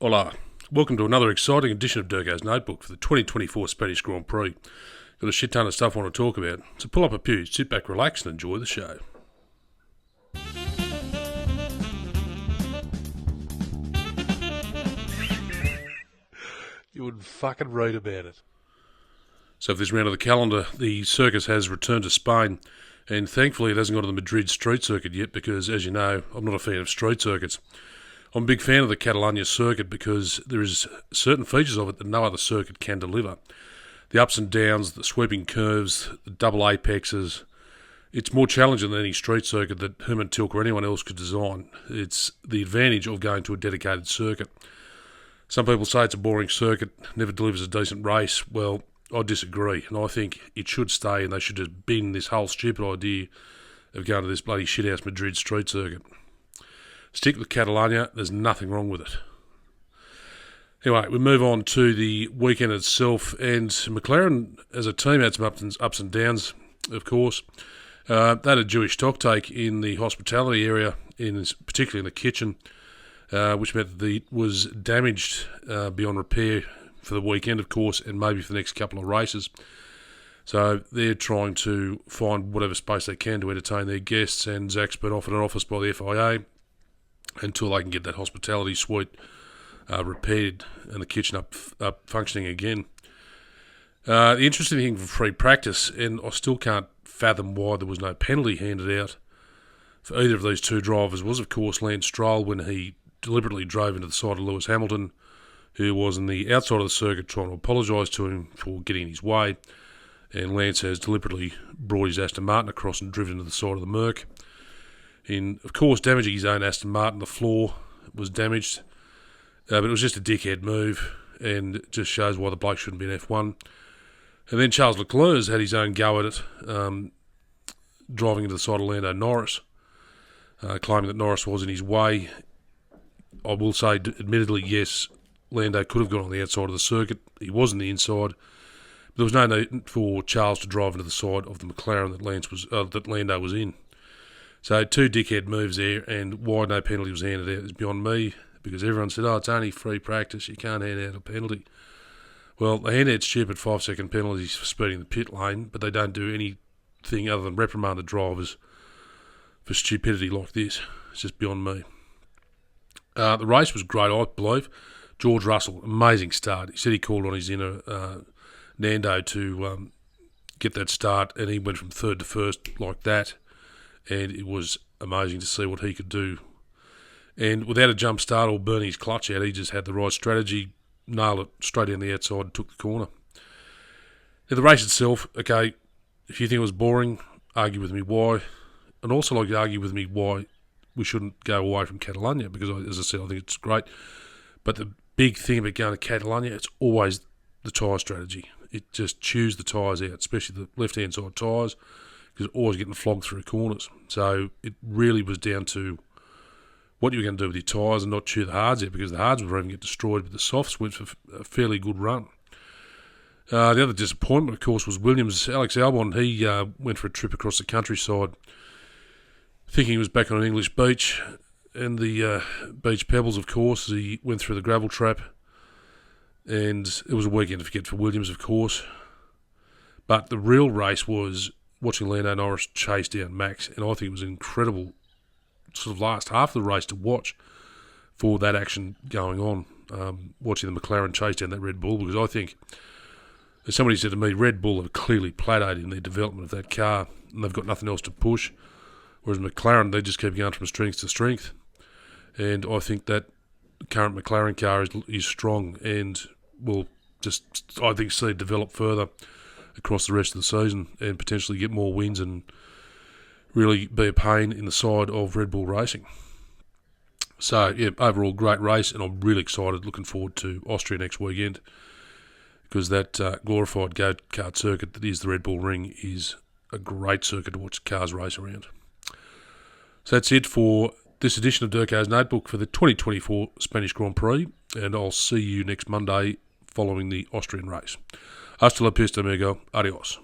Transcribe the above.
Hola, welcome to another exciting edition of DURKO's Notebook for the 2024 Spanish Grand Prix. Got a shit ton of stuff I want to talk about, so pull up a pew, sit back, relax and enjoy the show. You wouldn't fucking read about it. So for this round of the calendar, the circus has returned to Spain, and thankfully it hasn't got to the Madrid street circuit yet because, as you know, I'm not a fan of street circuits. I'm a big fan of the Catalonia circuit because there is certain features of it that no other circuit can deliver. The ups and downs, the sweeping curves, the double apexes. It's more challenging than any street circuit that Herman Tilke or anyone else could design. It's the advantage of going to a dedicated circuit. Some people say it's a boring circuit, never delivers a decent race. Well, I disagree, and I think it should stay, and they should just bin this whole stupid idea of going to this bloody shithouse Madrid street circuit. Stick with Catalonia, there's nothing wrong with it. Anyway, we move on to the weekend itself, and McLaren as a team had some ups and downs, of course. They had a Jewish stocktake in the hospitality area, particularly in the kitchen, which meant that it was damaged beyond repair for the weekend, of course, and maybe for the next couple of races. So they're trying to find whatever space they can to entertain their guests, and Zach's been offered an office by the FIA until they can get that hospitality suite repaired and the kitchen up functioning again. The interesting thing for free practice, and I still can't fathom why there was no penalty handed out for either of these two drivers, was of course Lance Stroll when he deliberately drove into the side of Lewis Hamilton, who was on the outside of the circuit trying to apologise to him for getting in his way, and Lance has deliberately brought his Aston Martin across and driven into the side of the Merc. In, of course, damaging his own Aston Martin, the floor was damaged, but it was just a dickhead move, and it just shows why the bloke shouldn't be in F1. And then Charles Leclerc had his own go at it, driving into the side of Lando Norris, claiming that Norris was in his way. I will say, admittedly, yes, Lando could have gone on the outside of the circuit. He was on the inside. But there was no need for Charles to drive into the side of the McLaren that Lando was in. So two dickhead moves there, and why no penalty was handed out is beyond me, because everyone said, it's only free practice, you can't hand out a penalty. Well, they hand out stupid 5-second penalties for speeding the pit lane, but they don't do anything other than reprimand the drivers for stupidity like this. It's just beyond me. The race was great, I believe. George Russell, amazing start. He said he called on his inner Nando to get that start, and he went from third to first like that. And it was amazing to see what he could do. And without a jump start or burning his clutch out, he just had the right strategy, nailed it straight down the outside and took the corner. Now, the race itself, okay, if you think it was boring, argue with me why. And also like to argue with me why we shouldn't go away from Catalonia, because, as I said, I think it's great. But the big thing about going to Catalonia, it's always the tyre strategy. It just chews the tyres out, especially the left-hand side tyres, because it's always getting flogged through corners. So it really was down to what you were going to do with your tyres and not chew the hards out, because the hards would even get destroyed, but the softs went for a fairly good run. The other disappointment, of course, was Williams. Alex Albon, he went for a trip across the countryside thinking he was back on an English beach, and the beach pebbles, of course. He went through the gravel trap, and it was a weekend to forget for Williams, of course. But the real race was watching Lando Norris chase down Max, and I think it was an incredible sort of last half of the race to watch for that action going on, watching the McLaren chase down that Red Bull, because I think, as somebody said to me, Red Bull have clearly plateaued in their development of that car, and they've got nothing else to push, whereas McLaren, they just keep going from strength to strength, and I think that current McLaren car is strong and will just, I think, see it develop further across the rest of the season and potentially get more wins and really be a pain in the side of Red Bull Racing. So, yeah, overall great race, and I'm really excited, looking forward to Austria next weekend, because that glorified go-kart circuit that is the Red Bull Ring is a great circuit to watch cars race around. So that's it for this edition of DURKO's Notebook for the 2024 Spanish Grand Prix, and I'll see you next Monday following the Austrian race. Hasta la pista, amigo. Adios.